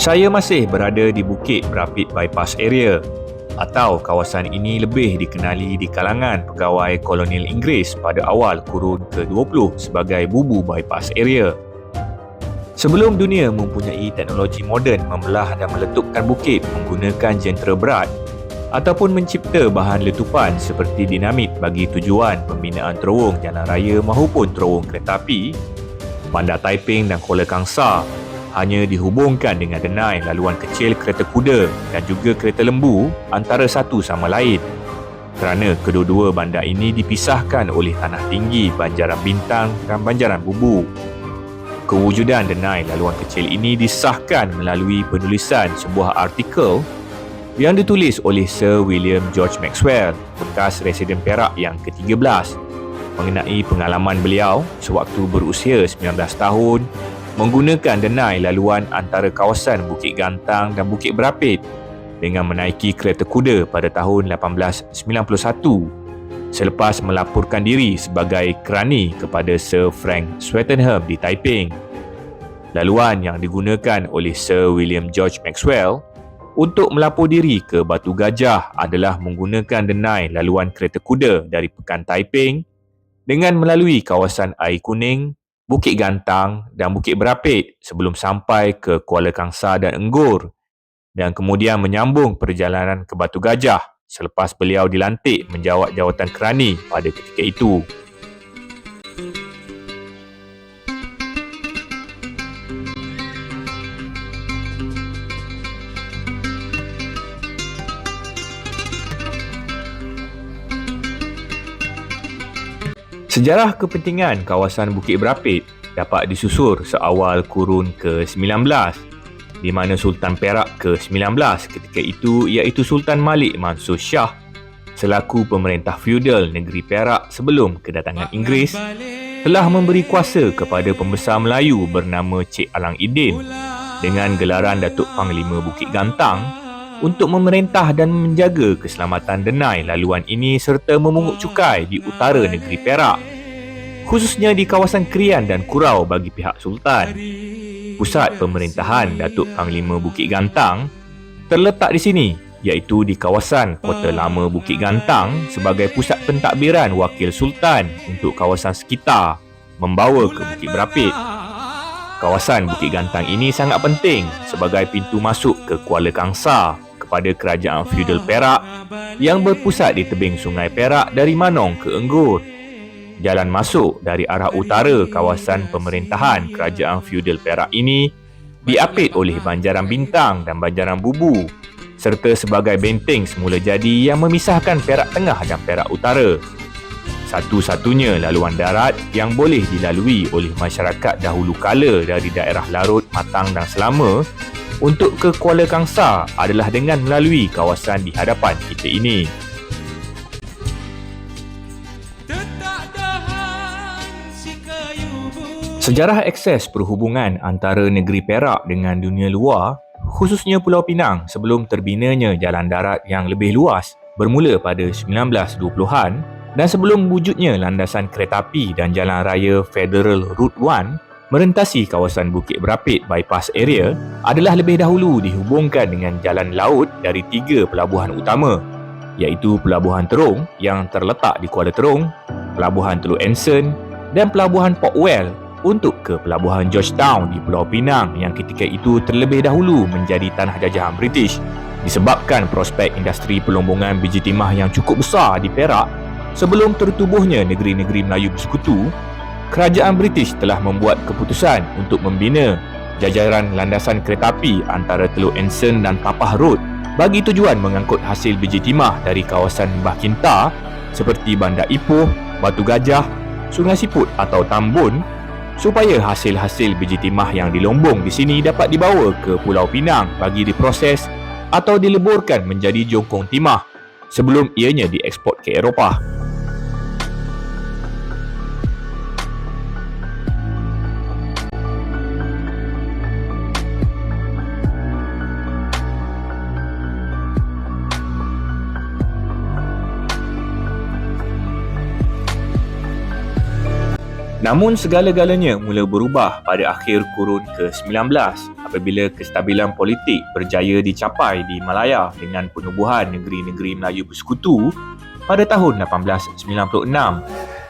Saya masih berada di Bukit Berapit Bypass Area atau kawasan ini lebih dikenali di kalangan pegawai kolonial Inggeris pada awal kurun ke-20 sebagai Bubu Bypass Area. Sebelum dunia mempunyai teknologi moden membelah dan meletupkan bukit menggunakan jentera berat ataupun mencipta bahan letupan seperti dinamit bagi tujuan pembinaan terowong jalan raya maupun terowong kereta api, Bandar Taiping dan Kuala Kangsar hanya dihubungkan dengan denai laluan kecil kereta kuda dan juga kereta lembu antara satu sama lain. Kerana kedua-dua bandar ini dipisahkan oleh tanah tinggi Banjaran Bintang dan Banjaran Bubu. Kewujudan denai laluan kecil ini disahkan melalui penulisan sebuah artikel yang ditulis oleh Sir William George Maxwell, bekas residen Perak yang ke-13, mengenai pengalaman beliau sewaktu berusia 19 tahun menggunakan denai laluan antara kawasan Bukit Gantang dan Bukit Berapit dengan menaiki kereta kuda pada tahun 1891 selepas melaporkan diri sebagai kerani kepada Sir Frank Swettenham di Taiping. Laluan yang digunakan oleh Sir William George Maxwell untuk melapor diri ke Batu Gajah adalah menggunakan denai laluan kereta kuda dari Pekan Taiping dengan melalui kawasan Air Kuning, Bukit Gantang dan Bukit Berapit sebelum sampai ke Kuala Kangsar dan Enggur dan kemudian menyambung perjalanan ke Batu Gajah selepas beliau dilantik menjawat jawatan kerani pada ketika itu. Sejarah kepentingan kawasan Bukit Berapit dapat disusur seawal kurun ke-19 di mana Sultan Perak ke-19 ketika itu iaitu Sultan Malik Mansur Shah selaku pemerintah feudal negeri Perak sebelum kedatangan Inggeris telah memberi kuasa kepada pembesar Melayu bernama Cik Alang Idin dengan gelaran Datuk Panglima Bukit Gantang untuk memerintah dan menjaga keselamatan denai laluan ini serta memungut cukai di utara negeri Perak, khususnya di kawasan Krian dan Kurau bagi pihak Sultan. Pusat pemerintahan Datuk Panglima Bukit Gantang terletak di sini, iaitu di kawasan Kota Lama Bukit Gantang sebagai pusat pentadbiran wakil Sultan untuk kawasan sekitar membawa ke Bukit Berapit. Kawasan Bukit Gantang ini sangat penting sebagai pintu masuk ke Kuala Kangsar kepada kerajaan feudal Perak yang berpusat di tebing Sungai Perak dari Manong ke Enggur. Jalan masuk dari arah utara kawasan pemerintahan kerajaan feudal Perak ini diapit oleh Banjaran Bintang dan Banjaran Bubu serta sebagai benteng semula jadi yang memisahkan Perak Tengah dan Perak Utara. Satu-satunya laluan darat yang boleh dilalui oleh masyarakat dahulu kala dari daerah Larut, Matang dan Selama untuk ke Kuala Kangsar adalah dengan melalui kawasan di hadapan kita ini. Sejarah akses perhubungan antara negeri Perak dengan dunia luar, khususnya Pulau Pinang sebelum terbinanya jalan darat yang lebih luas bermula pada 1920-an dan sebelum wujudnya landasan kereta api dan jalan raya Federal Route 1 merentasi kawasan Bukit Berapit Bypass Area adalah lebih dahulu dihubungkan dengan jalan laut dari 3 pelabuhan utama, iaitu Pelabuhan Terong yang terletak di Kuala Terong, Pelabuhan Teluk Anson dan Pelabuhan Portwell untuk ke Pelabuhan Georgetown di Pulau Pinang yang ketika itu terlebih dahulu menjadi tanah jajahan British disebabkan prospek industri pelombongan biji timah yang cukup besar di Perak. Sebelum tertubuhnya negeri-negeri Melayu Bersekutu, kerajaan British telah membuat keputusan untuk membina jajaran landasan kereta api antara Teluk Anson dan Tapah Road bagi tujuan mengangkut hasil biji timah dari kawasan Lembah Kintar seperti Bandar Ipoh, Batu Gajah, Sungai Siput atau Tambun supaya hasil-hasil biji timah yang dilombong di sini dapat dibawa ke Pulau Pinang bagi diproses atau dileburkan menjadi jongkong timah sebelum ianya dieksport ke Eropah. Namun segala-galanya mula berubah pada akhir kurun ke-19 apabila kestabilan politik berjaya dicapai di Malaya dengan penubuhan negeri-negeri Melayu Bersekutu pada tahun 1896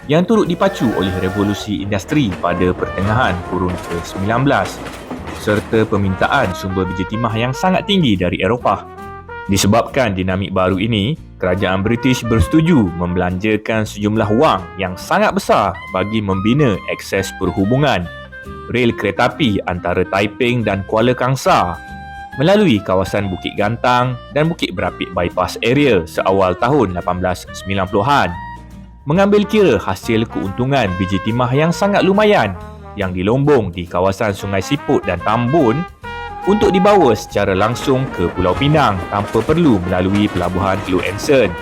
yang turut dipacu oleh revolusi industri pada pertengahan kurun ke-19 serta permintaan sumber biji timah yang sangat tinggi dari Eropah. Disebabkan dinamik baru ini, kerajaan British bersetuju membelanjakan sejumlah wang yang sangat besar bagi membina akses perhubungan rel kereta api antara Taiping dan Kuala Kangsar melalui kawasan Bukit Gantang dan Bukit Berapit Bypass Area seawal tahun 1890-an. Mengambil kira hasil keuntungan biji timah yang sangat lumayan yang dilombong di kawasan Sungai Siput dan Tambun untuk dibawa secara langsung ke Pulau Pinang tanpa perlu melalui pelabuhan Teluk Anson.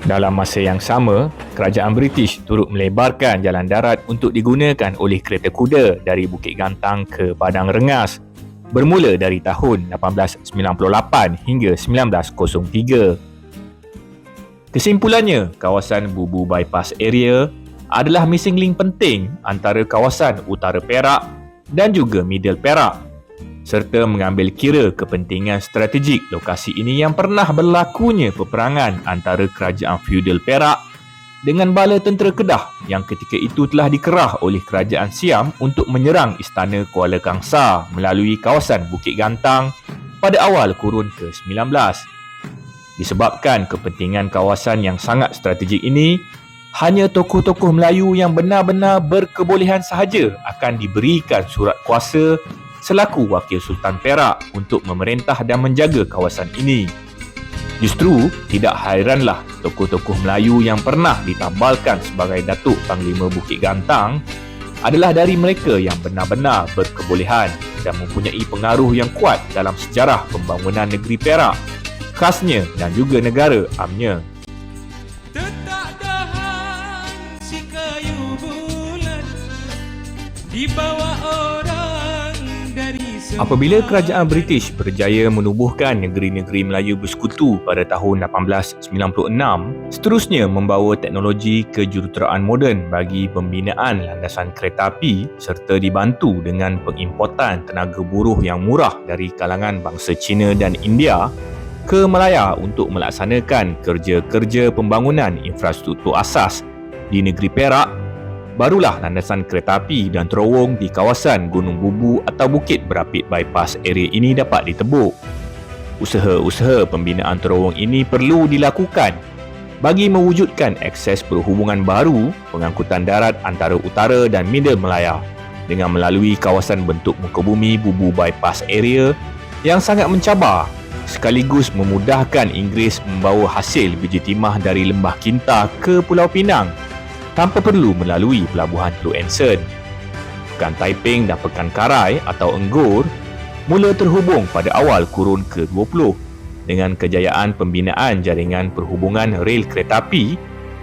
Dalam masa yang sama, kerajaan British turut melebarkan jalan darat untuk digunakan oleh kereta kuda dari Bukit Gantang ke Padang Rengas bermula dari tahun 1898 hingga 1903. Kesimpulannya, kawasan Bubu Bypass Area adalah missing link penting antara kawasan utara Perak dan juga Middle Perak serta mengambil kira kepentingan strategik lokasi ini yang pernah berlakunya peperangan antara kerajaan feudal Perak dengan bala tentera Kedah yang ketika itu telah dikerah oleh kerajaan Siam untuk menyerang istana Kuala Kangsar melalui kawasan Bukit Gantang pada awal kurun ke-19. Disebabkan kepentingan kawasan yang sangat strategik ini, hanya tokoh-tokoh Melayu yang benar-benar berkebolehan sahaja akan diberikan surat kuasa selaku Wakil Sultan Perak untuk memerintah dan menjaga kawasan ini. Justru, tidak hairanlah tokoh-tokoh Melayu yang pernah ditambalkan sebagai Datuk Panglima Bukit Gantang adalah dari mereka yang benar-benar berkebolehan dan mempunyai pengaruh yang kuat dalam sejarah pembangunan negeri Perak, khasnya dan juga negara amnya. Apabila kerajaan British berjaya menubuhkan negeri-negeri Melayu Bersekutu pada tahun 1896, seterusnya membawa teknologi ke juruteraan moden bagi pembinaan landasan kereta api serta dibantu dengan pengimportan tenaga buruh yang murah dari kalangan bangsa Cina dan India ke Malaya untuk melaksanakan kerja-kerja pembangunan infrastruktur asas di negeri Perak. Barulah landasan kereta api dan terowong di kawasan Gunung Bubu atau Bukit Berapit Bypass Area ini dapat ditebuk. Usaha-usaha pembinaan terowong ini perlu dilakukan bagi mewujudkan akses perhubungan baru pengangkutan darat antara utara dan middle Malaya dengan melalui kawasan bentuk muka bumi Bubu Bypass Area yang sangat mencabar sekaligus memudahkan Inggeris membawa hasil biji timah dari Lembah Kinta ke Pulau Pinang tanpa perlu melalui pelabuhan Teluk Anson. Pekan Taiping dan Pekan Karai atau Enggor mula terhubung pada awal kurun ke-20 dengan kejayaan pembinaan jaringan perhubungan rel kereta api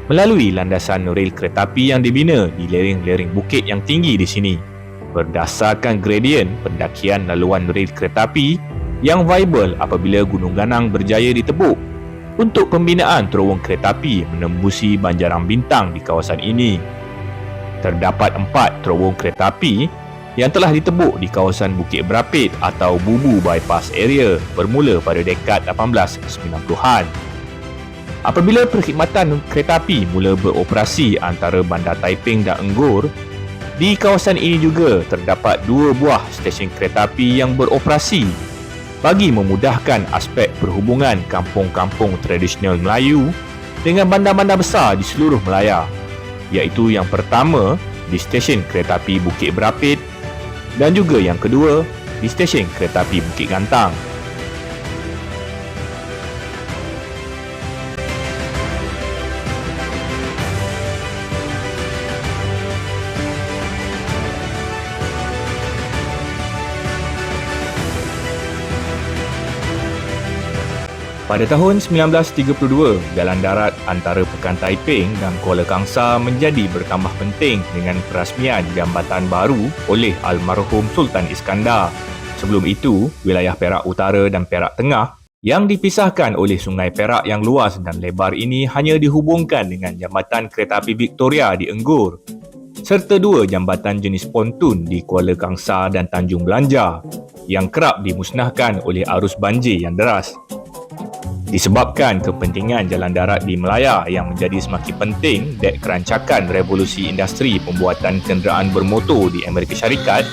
melalui landasan rel kereta api yang dibina di lereng-lereng bukit yang tinggi di sini berdasarkan gradien pendakian laluan rel kereta api yang viable apabila Gunung Ganang berjaya ditebuk untuk pembinaan terowong kereta api menembusi Banjaran Bintang di kawasan ini. Terdapat 4 terowong kereta api yang telah ditebuk di kawasan Bukit Berapit atau Bubu Bypass Area bermula pada dekad 1890-an. Apabila perkhidmatan kereta api mula beroperasi antara Bandar Taiping dan Enggor, di kawasan ini juga terdapat 2 buah stesen kereta api yang beroperasi bagi memudahkan aspek perhubungan kampung-kampung tradisional Melayu dengan bandar-bandar besar di seluruh Malaya, iaitu yang pertama di stesen kereta api Bukit Berapit dan juga yang kedua di stesen kereta api Bukit Gantang. Pada tahun 1932, jalan darat antara Pekan Taiping dan Kuala Kangsar menjadi bertambah penting dengan perasmian jambatan baru oleh almarhum Sultan Iskandar. Sebelum itu, wilayah Perak Utara dan Perak Tengah Yang dipisahkan oleh Sungai Perak yang luas dan lebar ini hanya dihubungkan dengan jambatan kereta api Victoria di Enggur, serta dua jambatan jenis pontun di Kuala Kangsar dan Tanjung Belanja yang kerap dimusnahkan oleh arus banjir yang deras. Disebabkan kepentingan jalan darat di Melaya yang menjadi semakin penting dan kerancakan revolusi industri pembuatan kenderaan bermotor di Amerika Syarikat,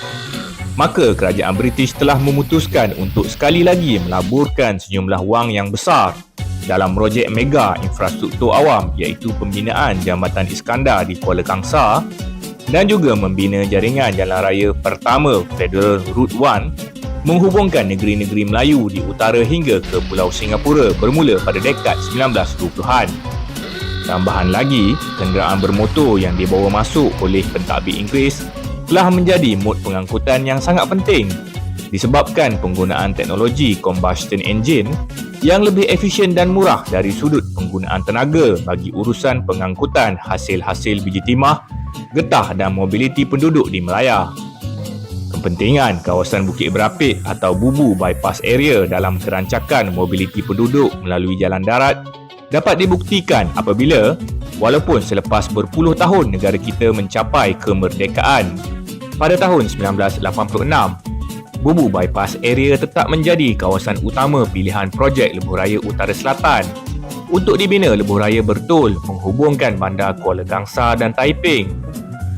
maka kerajaan British telah memutuskan untuk sekali lagi melaburkan sejumlah wang yang besar dalam projek mega infrastruktur awam iaitu pembinaan Jambatan Iskandar di Kuala Kangsar dan juga membina jaringan jalan raya pertama Federal Route 1 menghubungkan negeri-negeri Melayu di utara hingga ke Pulau Singapura bermula pada dekad 1920-an. Tambahan lagi, kenderaan bermotor yang dibawa masuk oleh pentadbir Inggeris telah menjadi mod pengangkutan yang sangat penting disebabkan penggunaan teknologi combustion engine yang lebih efisien dan murah dari sudut penggunaan tenaga bagi urusan pengangkutan hasil-hasil biji timah, getah dan mobiliti penduduk di Melaya. Kepentingan kawasan Bukit Berapit atau Bubu Bypass Area dalam kerancakan mobiliti penduduk melalui jalan darat dapat dibuktikan apabila, walaupun selepas berpuluh tahun negara kita mencapai kemerdekaan, pada tahun 1986, Bubu Bypass Area tetap menjadi kawasan utama pilihan projek Lebuh Raya Utara Selatan untuk dibina lebuh raya bertol menghubungkan bandar Kuala Kangsar dan Taiping,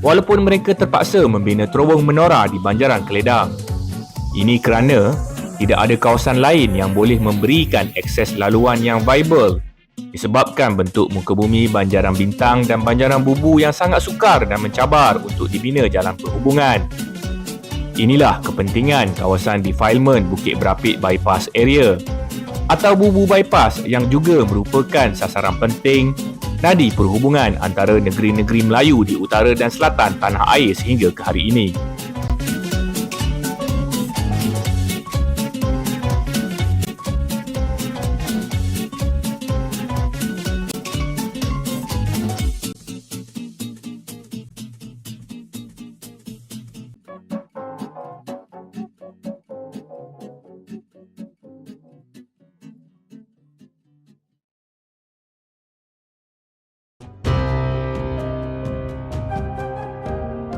walaupun mereka terpaksa membina terowong menora di Banjaran Keledang. Ini kerana tidak ada kawasan lain yang boleh memberikan akses laluan yang viable disebabkan bentuk muka bumi Banjaran Bintang dan Banjaran Bubu yang sangat sukar dan mencabar untuk dibina jalan perhubungan. Inilah kepentingan kawasan defilement Bukit Berapit Bypass Area atau Bubu Bypass yang juga merupakan sasaran penting nadi perhubungan antara negeri-negeri Melayu di utara dan selatan tanah air sehingga ke hari ini.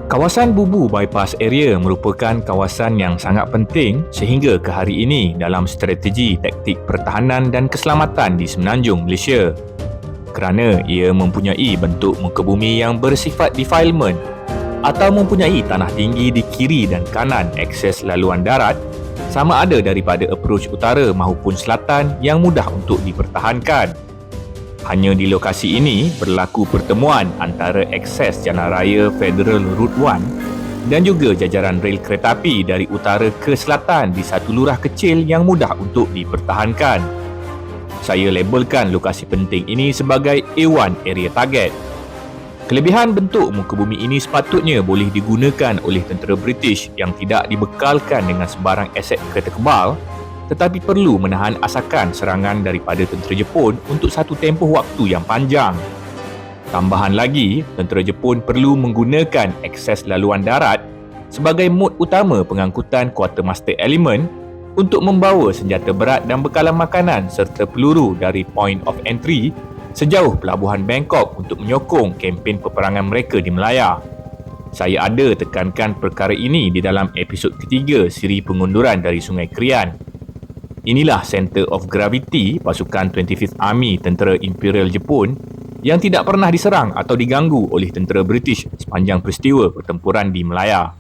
Kawasan Bubu Bypass Area merupakan kawasan yang sangat penting sehingga ke hari ini dalam strategi taktik pertahanan dan keselamatan di Semenanjung Malaysia. Kerana ia mempunyai bentuk muka bumi yang bersifat defilement atau mempunyai tanah tinggi di kiri dan kanan akses laluan darat sama ada daripada approach utara maupun selatan yang mudah untuk dipertahankan. Hanya di lokasi ini berlaku pertemuan antara akses jalan raya Federal Route 1 dan juga jajaran rel kereta api dari utara ke selatan di satu lurah kecil yang mudah untuk dipertahankan. Saya labelkan lokasi penting ini sebagai A1 Area Target. Kelebihan bentuk muka bumi ini sepatutnya boleh digunakan oleh tentera British yang tidak dibekalkan dengan sebarang aset kereta kebal tetapi perlu menahan asakan serangan daripada tentera Jepun untuk satu tempoh waktu yang panjang. Tambahan lagi, tentera Jepun perlu menggunakan akses laluan darat sebagai mod utama pengangkutan quartermaster element untuk membawa senjata berat dan bekalan makanan serta peluru dari point of entry sejauh pelabuhan Bangkok untuk menyokong kempen peperangan mereka di Melaya. Saya ada tekankan perkara ini di dalam episod ketiga siri pengunduran dari Sungai Krian. Inilah center of gravity pasukan 25th Army Tentera Imperial Jepun yang tidak pernah diserang atau diganggu oleh tentera British sepanjang peristiwa pertempuran di Melaya.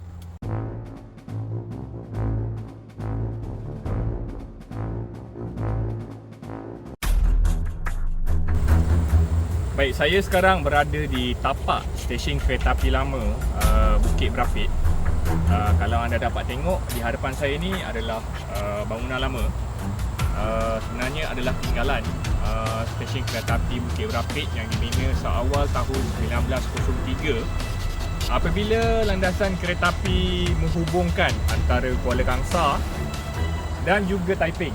Baik, saya sekarang berada di tapak stesen kereta api lama Bukit Berapit. Kalau anda dapat tengok di hadapan saya ni adalah bangunan lama. Sebenarnya adalah peninggalan stesen kereta api Bukit Berapit yang dibina seawal tahun 1903 apabila landasan kereta api menghubungkan antara Kuala Kangsar dan juga Taiping.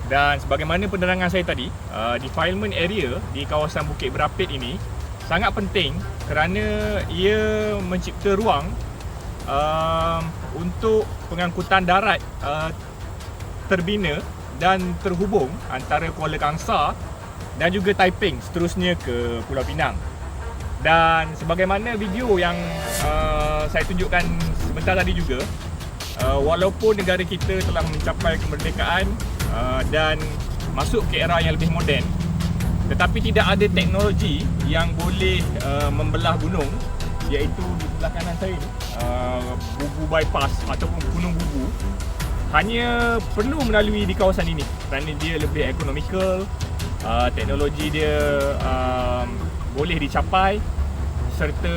Dan sebagaimana penerangan saya tadi, defilement area di kawasan Bukit Berapit ini sangat penting kerana ia mencipta ruang untuk pengangkutan darat terbina dan terhubung antara Kuala Kangsar dan juga Taiping seterusnya ke Pulau Pinang. Dan sebagaimana video yang saya tunjukkan sebentar tadi juga, walaupun negara kita telah mencapai kemerdekaan dan masuk ke era yang lebih moden, tetapi tidak ada teknologi yang boleh membelah gunung, iaitu di sebelah kanan saya ni, Bubu Bypass ataupun Gunung Bubu, hanya perlu melalui di kawasan ini kerana dia lebih ekonomikal, teknologi dia boleh dicapai serta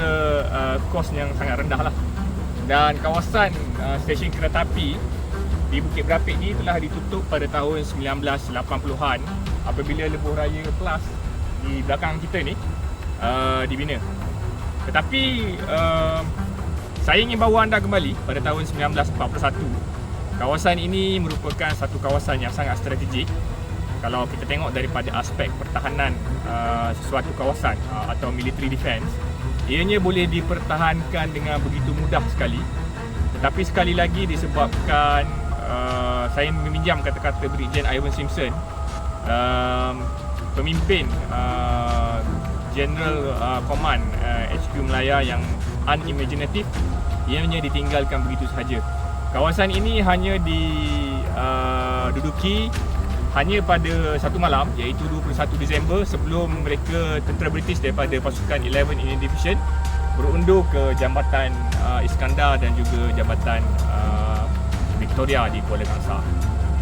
kos yang sangat rendah lah. Dan kawasan stesen kereta api di Bukit Berapit ni telah ditutup pada tahun 1980-an apabila Lebuh Raya Plus di belakang kita ni dibina. Tetapi saya ingin bawa anda kembali pada tahun 1941. Kawasan ini merupakan satu kawasan yang sangat strategik. Kalau kita tengok daripada aspek pertahanan sesuatu kawasan atau military defence, ianya boleh dipertahankan dengan begitu mudah sekali. Tetapi sekali lagi disebabkan saya meminjam kata-kata Brigjen Ivan Simpson, pemimpin General Command HQ Melaya yang unimaginative, ianya ditinggalkan begitu sahaja. Kawasan ini hanya diduduki hanya pada satu malam, iaitu 21 Disember, sebelum mereka tentera British daripada pasukan 11 Indian Division berundur ke Jambatan Iskandar dan juga Jambatan Victoria di Kuala Kangsar.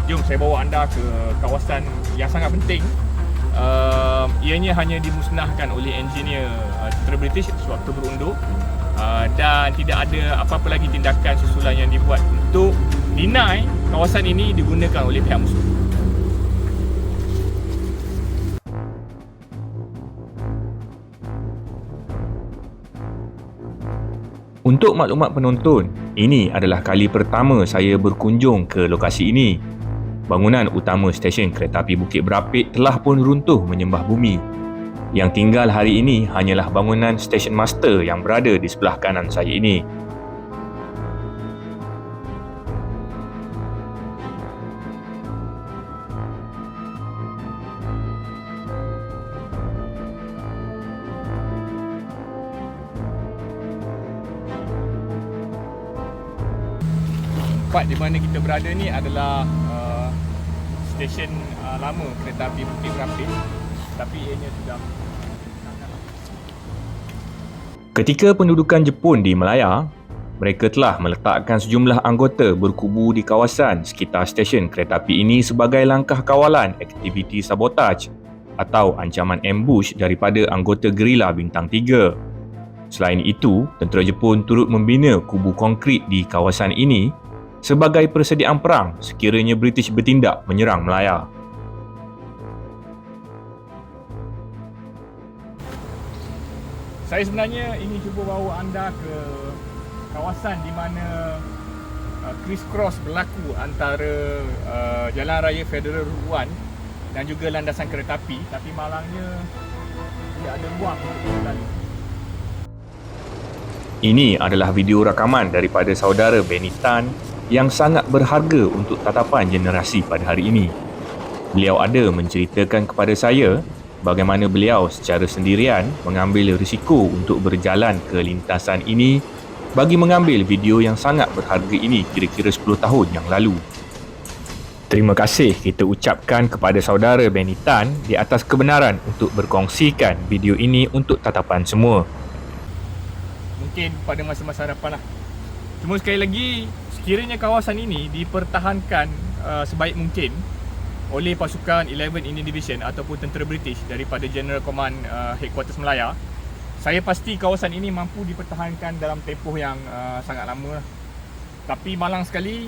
Jom saya bawa anda ke kawasan yang sangat penting. Ianya hanya dimusnahkan oleh engineer tentera British sewaktu berundur, dan tidak ada apa-apa lagi tindakan susulan yang dibuat untuk deny kawasan ini digunakan oleh pihak musuh. Untuk maklumat penonton, ini adalah kali pertama saya berkunjung ke lokasi ini. Bangunan utama stesen kereta api Bukit Berapit telah pun runtuh menyembah bumi. Yang tinggal hari ini hanyalah bangunan stesen master yang berada di sebelah kanan saya ini. Tempat di mana kita berada ni adalah stesen lama kereta api Bukit Berapit, tapi ianya sudah. Ketika pendudukan Jepun di Melaya, mereka telah meletakkan sejumlah anggota berkubu di kawasan sekitar stesen kereta api ini sebagai langkah kawalan aktiviti sabotaj atau ancaman ambush daripada anggota gerila bintang 3. Selain itu, tentera Jepun turut membina kubu konkrit di kawasan ini sebagai persediaan perang sekiranya British bertindak menyerang Melaya. Saya sebenarnya ingin cuba bawa anda ke kawasan di mana criss-cross berlaku antara Jalan Raya Federal Route 1 dan juga landasan kereta api, tapi malangnya tidak ada ruang untuk berlalu. Ini adalah video rakaman daripada saudara Benny Tan yang sangat berharga untuk tatapan generasi pada hari ini. Beliau ada menceritakan kepada saya bagaimana beliau secara sendirian mengambil risiko untuk berjalan ke lintasan ini bagi mengambil video yang sangat berharga ini kira-kira 10 tahun yang lalu. Terima kasih kita ucapkan kepada saudara Benny Tan di atas kebenaran untuk berkongsikan video ini untuk tatapan semua. Mungkin pada masa-masa hadapan lah. Cuma sekali lagi, sekiranya kawasan ini dipertahankan sebaik mungkin oleh pasukan 11 Indian Division ataupun tentera British daripada General Command Headquarters Melaya, saya pasti kawasan ini mampu dipertahankan dalam tempoh yang sangat lama lah. Tapi malang sekali,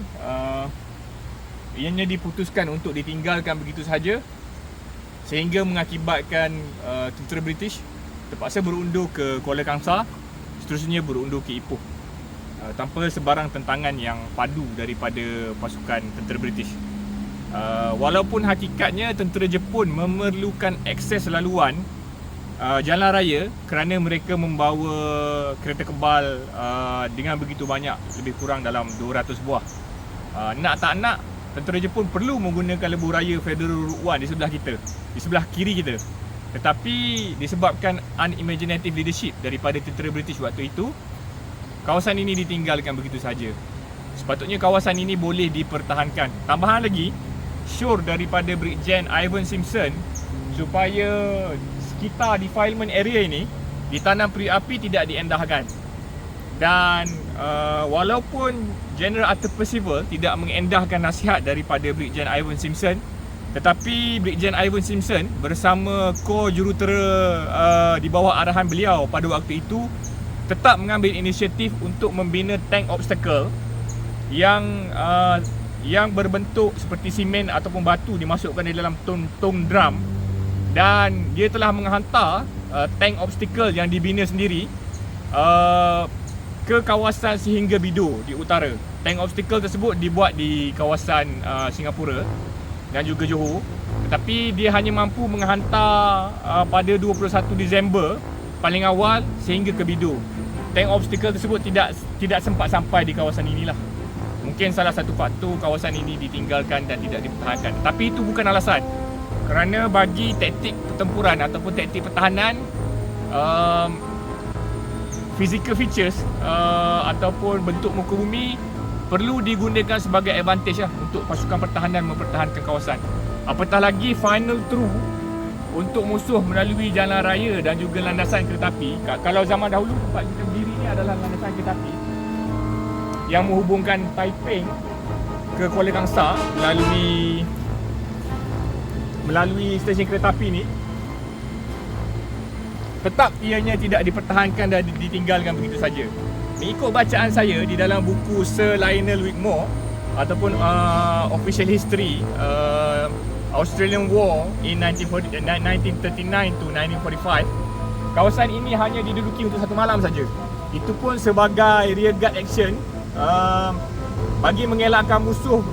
ianya diputuskan untuk ditinggalkan begitu sahaja sehingga mengakibatkan tentera British terpaksa berundur ke Kuala Kangsar, seterusnya berundur ke Ipoh tanpa sebarang tentangan yang padu daripada pasukan tentera British. Walaupun hakikatnya tentera Jepun memerlukan akses laluan jalan raya kerana mereka membawa kereta kebal dengan begitu banyak, lebih kurang dalam 200 buah. Nak tak nak, tentera Jepun perlu menggunakan lebuh raya Federal Route 1 di sebelah kita, di sebelah kiri kita. Tetapi disebabkan unimaginative leadership daripada tentera British waktu itu, kawasan ini ditinggalkan begitu saja. Sepatutnya kawasan ini boleh dipertahankan. Tambahan lagi, syur daripada Brigjen Ivan Simpson supaya sekitar defilement area ini ditanam periuk api tidak diendahkan. Dan walaupun General Arthur Percival tidak mengendahkan nasihat daripada Brigjen Ivan Simpson, tetapi Brigjen Ivan Simpson bersama Kor Jurutera di bawah arahan beliau pada waktu itu tetap mengambil inisiatif untuk membina tank obstacle yang berbentuk seperti simen ataupun batu dimasukkan di dalam tong drum, dan dia telah menghantar tank obstacle yang dibina sendiri ke kawasan Sehingga Bido di utara. Tank obstacle tersebut dibuat di kawasan Singapura dan juga Johor, tetapi dia hanya mampu menghantar pada 21 Disember paling awal sehingga ke Bido. Tank obstacle tersebut tidak sempat sampai di kawasan inilah. Mungkin salah satu faktor kawasan ini ditinggalkan dan tidak dipertahankan. Tapi itu bukan alasan. Kerana bagi taktik pertempuran ataupun taktik pertahanan, physical features ataupun bentuk muka bumi perlu digunakan sebagai advantage untuk pasukan pertahanan mempertahankan kawasan. Apatah lagi final through untuk musuh melalui jalan raya dan juga landasan kereta api. Kalau zaman dahulu tempat kita berdiri ni adalah landasan kereta api yang menghubungkan Taiping ke Kuala Kangsar melalui stesen kereta api ni. Tetap ianya tidak dipertahankan dan ditinggalkan begitu saja. Mengikut bacaan saya di dalam buku Sir Lionel Wigmore ataupun Official History Australian War in 1939 to 1945, kawasan ini hanya diduduki untuk satu malam saja. Itu pun sebagai rearguard action bagi mengelakkan musuh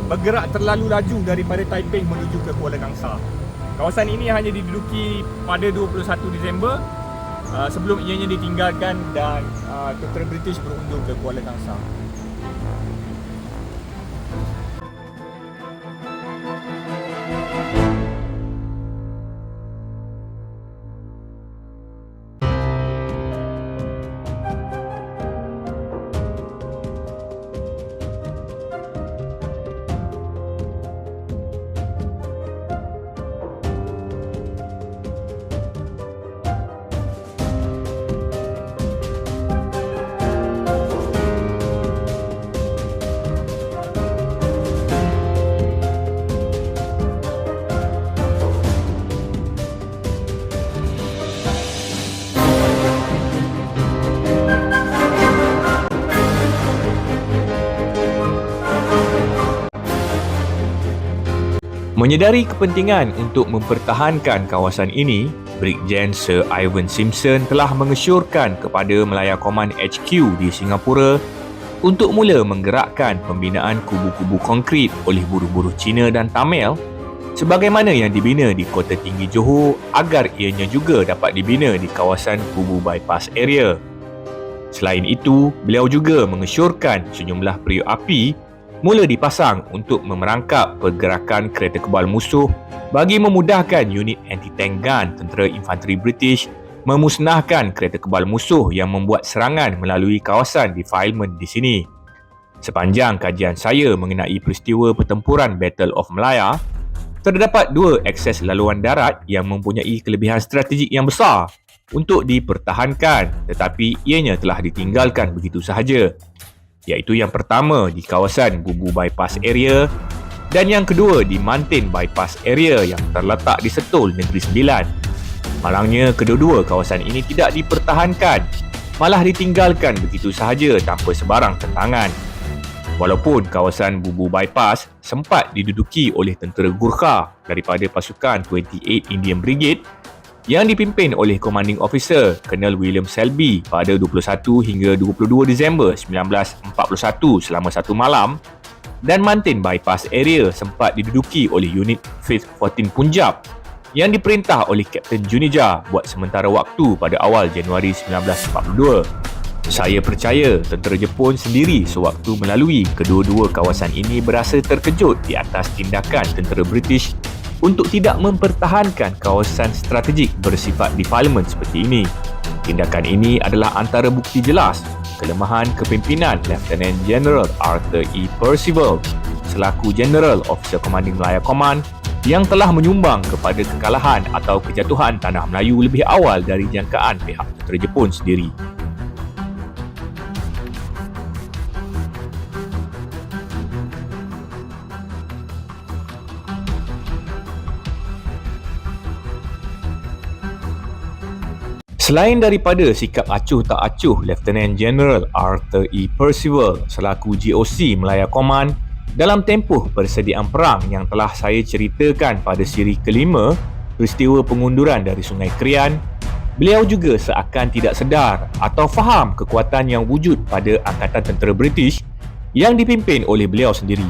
bergerak terlalu laju daripada Taiping menuju ke Kuala Kangsar. Kawasan ini hanya diduduki pada 21 Disember sebelum ianya ditinggalkan dan tentera British berundur ke Kuala Kangsar. Menyedari kepentingan untuk mempertahankan kawasan ini, Brigjen Sir Ivan Simpson telah mengesyorkan kepada Malaya Command HQ di Singapura untuk mula menggerakkan pembinaan kubu-kubu konkrit oleh buruh-buruh Cina dan Tamil sebagaimana yang dibina di Kota Tinggi Johor agar ianya juga dapat dibina di kawasan kubu bypass area. Selain itu, beliau juga mengesyorkan sejumlah periuk api mula dipasang untuk memerangkap pergerakan kereta kebal musuh bagi memudahkan unit anti-tank gun tentera infanteri British memusnahkan kereta kebal musuh yang membuat serangan melalui kawasan defilement di sini. Sepanjang kajian saya mengenai peristiwa pertempuran Battle of Malaya, terdapat dua akses laluan darat yang mempunyai kelebihan strategik yang besar untuk dipertahankan tetapi ianya telah ditinggalkan begitu sahaja, iaitu yang pertama di kawasan Bubu Bypass Area dan yang kedua di Mantin Bypass Area yang terletak di Setul Negeri Sembilan. Malangnya kedua-dua kawasan ini tidak dipertahankan, malah ditinggalkan begitu sahaja tanpa sebarang tentangan. Walaupun kawasan Bubu Bypass sempat diduduki oleh tentera Gurkha daripada pasukan 28 Indian Brigade yang dipimpin oleh Commanding Officer Colonel William Selby pada 21 hingga 22 Disember 1941 selama satu malam, dan Mantin Bypass Area sempat diduduki oleh unit 5th 14 Punjab yang diperintah oleh Kapten Juneja buat sementara waktu pada awal Januari 1942. Saya percaya tentera Jepun sendiri sewaktu melalui kedua-dua kawasan ini berasa terkejut di atas tindakan tentera British untuk tidak mempertahankan kawasan strategik bersifat defilement seperti ini. Tindakan ini adalah antara bukti jelas kelemahan kepimpinan Lieutenant General Arthur E. Percival selaku General Officer Commanding Malaya Command yang telah menyumbang kepada kekalahan atau kejatuhan tanah Melayu lebih awal dari jangkaan pihak tentera Jepun sendiri. Selain daripada sikap acuh tak acuh Lieutenant General Arthur E. Percival selaku GOC Malaya Command dalam tempoh persediaan perang yang telah saya ceritakan pada siri kelima, peristiwa pengunduran dari Sungai Krian, beliau juga seakan tidak sedar atau faham kekuatan yang wujud pada Angkatan Tentera British yang dipimpin oleh beliau sendiri.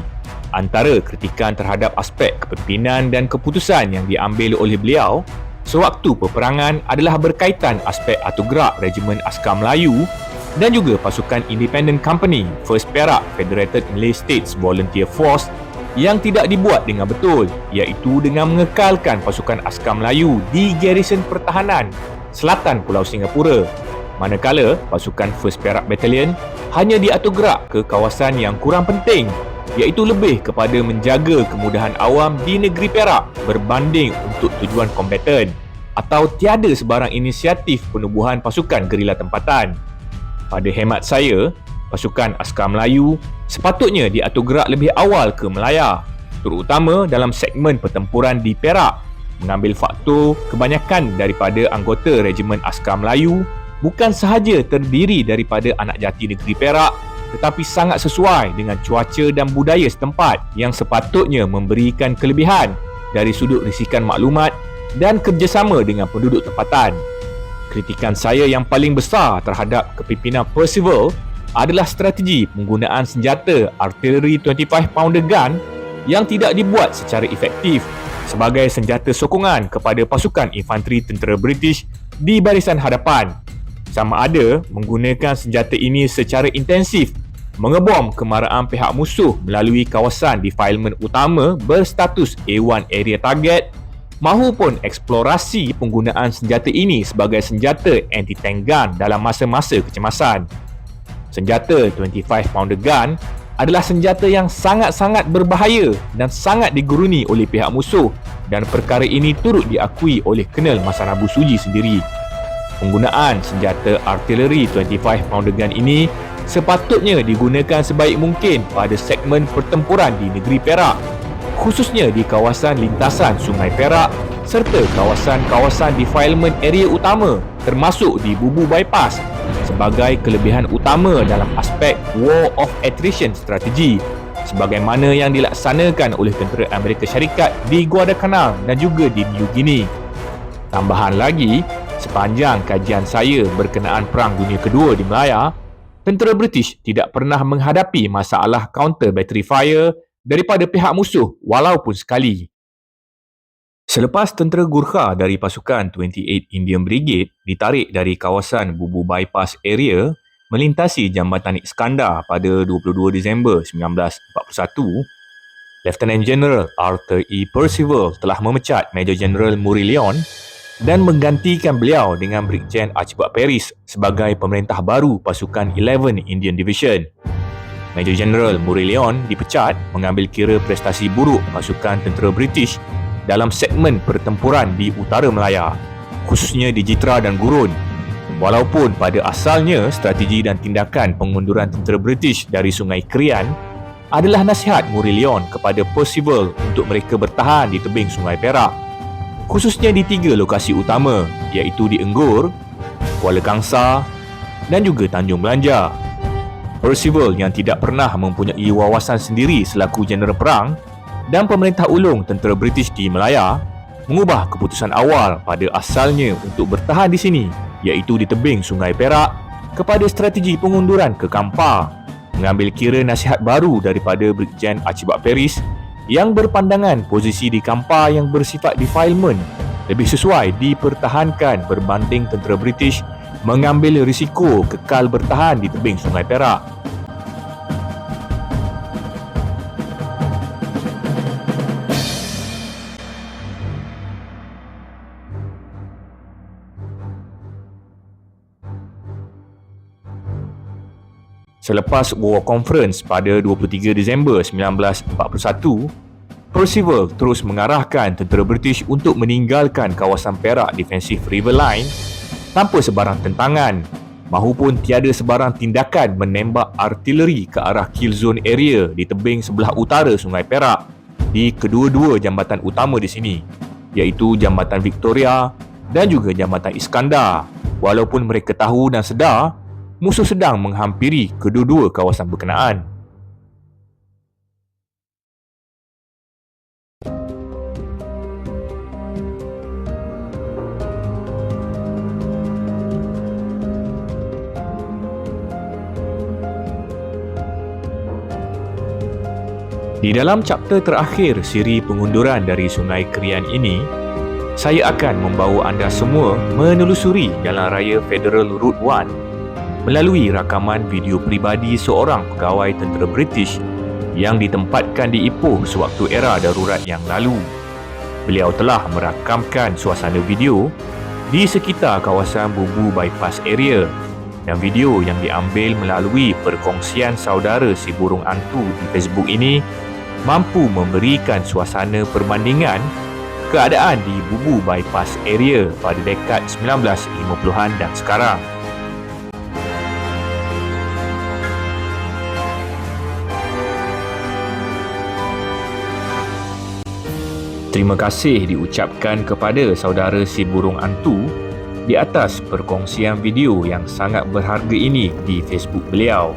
Antara kritikan terhadap aspek kepimpinan dan keputusan yang diambil oleh beliau sewaktu peperangan adalah berkaitan aspek atur gerak Regimen Askar Melayu dan juga pasukan Independent Company First Perak Federated Malay States Volunteer Force yang tidak dibuat dengan betul, iaitu dengan mengekalkan pasukan Askar Melayu di garison pertahanan selatan Pulau Singapura, manakala pasukan First Perak Battalion hanya diatur gerak ke kawasan yang kurang penting, iaitu lebih kepada menjaga kemudahan awam di negeri Perak berbanding untuk tujuan kombatan atau tiada sebarang inisiatif penubuhan pasukan gerila tempatan. Pada hemat saya, pasukan Askar Melayu sepatutnya diatur gerak lebih awal ke Melaya, terutama dalam segmen pertempuran di Perak, mengambil faktor kebanyakan daripada anggota Regimen Askar Melayu bukan sahaja terdiri daripada anak jati negeri Perak, tetapi sangat sesuai dengan cuaca dan budaya setempat yang sepatutnya memberikan kelebihan dari sudut risikan maklumat dan kerjasama dengan penduduk tempatan. Kritikan saya yang paling besar terhadap kepimpinan Percival adalah strategi penggunaan senjata artileri 25 pounder gun yang tidak dibuat secara efektif sebagai senjata sokongan kepada pasukan infanteri tentera British di barisan hadapan. Sama ada menggunakan senjata ini secara intensif mengebom kemarahan pihak musuh melalui kawasan defilement utama berstatus A1 area target mahupun eksplorasi penggunaan senjata ini sebagai senjata anti-tank gun dalam masa-masa kecemasan. Senjata 25 pounder gun adalah senjata yang sangat-sangat berbahaya dan sangat diguruni oleh pihak musuh dan perkara ini turut diakui oleh Kolonel Masanabu Suji sendiri. Penggunaan senjata artileri 25 pounder gun ini sepatutnya digunakan sebaik mungkin pada segmen pertempuran di negeri Perak, khususnya di kawasan lintasan Sungai Perak serta kawasan-kawasan defilement area utama termasuk di Bubu Bypass sebagai kelebihan utama dalam aspek War of Attrition strategi sebagaimana yang dilaksanakan oleh tentera Amerika Syarikat di Guadalcanal dan juga di New Guinea. Tambahan lagi, sepanjang kajian saya berkenaan Perang Dunia Kedua di Melaya, tentera British tidak pernah menghadapi masalah counter battery fire daripada pihak musuh walaupun sekali. Selepas tentera Gurkha dari pasukan 28 Indian Brigade ditarik dari kawasan Bubu Bypass area melintasi Jambatan Iskandar pada 22 Disember 1941, Lieutenant General Arthur E. Percival telah memecat Major General Murray Leon dan menggantikan beliau dengan Brigjen Archibald Paris sebagai pemerintah baru pasukan 11 Indian Division. Major General Murray Leon dipecat mengambil kira prestasi buruk pasukan tentera British dalam segmen pertempuran di utara Melaya, khususnya di Jitra dan Gurun. Walaupun pada asalnya strategi dan tindakan pengunduran tentera British dari Sungai Krian adalah nasihat Murray Leon kepada Percival untuk mereka bertahan di tebing Sungai Perak, khususnya di 3 lokasi utama iaitu di Enggur, Kuala Kangsar dan juga Tanjung Belanja. Percival yang tidak pernah mempunyai wawasan sendiri selaku jeneral perang dan pemerintah ulung tentera British di Melaya mengubah keputusan awal pada asalnya untuk bertahan di sini iaitu di tebing Sungai Perak kepada strategi pengunduran ke Kampar, mengambil kira nasihat baru daripada Brigjen Archibald Paris yang berpandangan posisi di Kampar yang bersifat defilement lebih sesuai dipertahankan berbanding tentera British mengambil risiko kekal bertahan di tebing Sungai Perak. Selepas War Conference pada 23 Disember 1941, Percival terus mengarahkan tentera British untuk meninggalkan kawasan Perak Defensive River Line tanpa sebarang tentangan mahupun tiada sebarang tindakan menembak artileri ke arah kill zone area di tebing sebelah utara Sungai Perak di kedua-dua jambatan utama di sini, iaitu Jambatan Victoria dan juga Jambatan Iskandar, walaupun mereka tahu dan sedar musuh sedang menghampiri kedua-dua kawasan berkenaan. Di dalam chapter terakhir siri pengunduran dari Sungai Krian ini, saya akan membawa anda semua menelusuri Jalan Raya Federal Route 1 melalui rakaman video peribadi seorang pegawai tentera British yang ditempatkan di Ipoh sewaktu era darurat yang lalu. Beliau telah merakamkan suasana video di sekitar kawasan Bubu Bypass area, dan video yang diambil melalui perkongsian saudara si burung hantu di Facebook ini mampu memberikan suasana perbandingan keadaan di Bubu Bypass area pada dekad 1950-an dan sekarang. Terima kasih diucapkan kepada saudara si burung hantu di atas perkongsian video yang sangat berharga ini di Facebook beliau.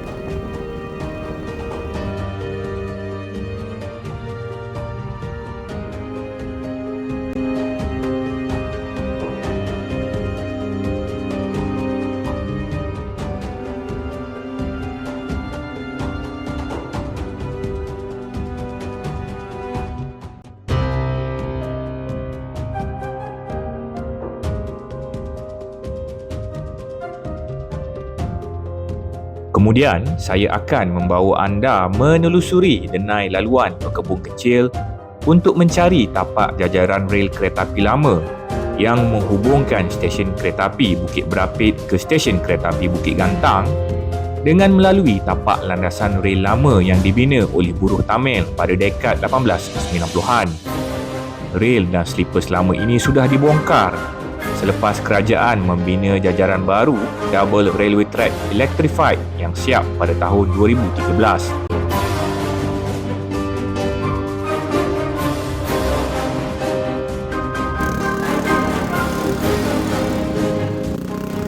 Kemudian, saya akan membawa anda menelusuri denai laluan berkebun kecil untuk mencari tapak jajaran rel kereta api lama yang menghubungkan stesen kereta api Bukit Berapit ke stesen kereta api Bukit Gantang dengan melalui tapak landasan rel lama yang dibina oleh buruh Tamil pada dekad 1890-an. Rel dan sleeper lama ini sudah dibongkar selepas kerajaan membina jajaran baru Double Railway Track Electrified yang siap pada tahun 2013.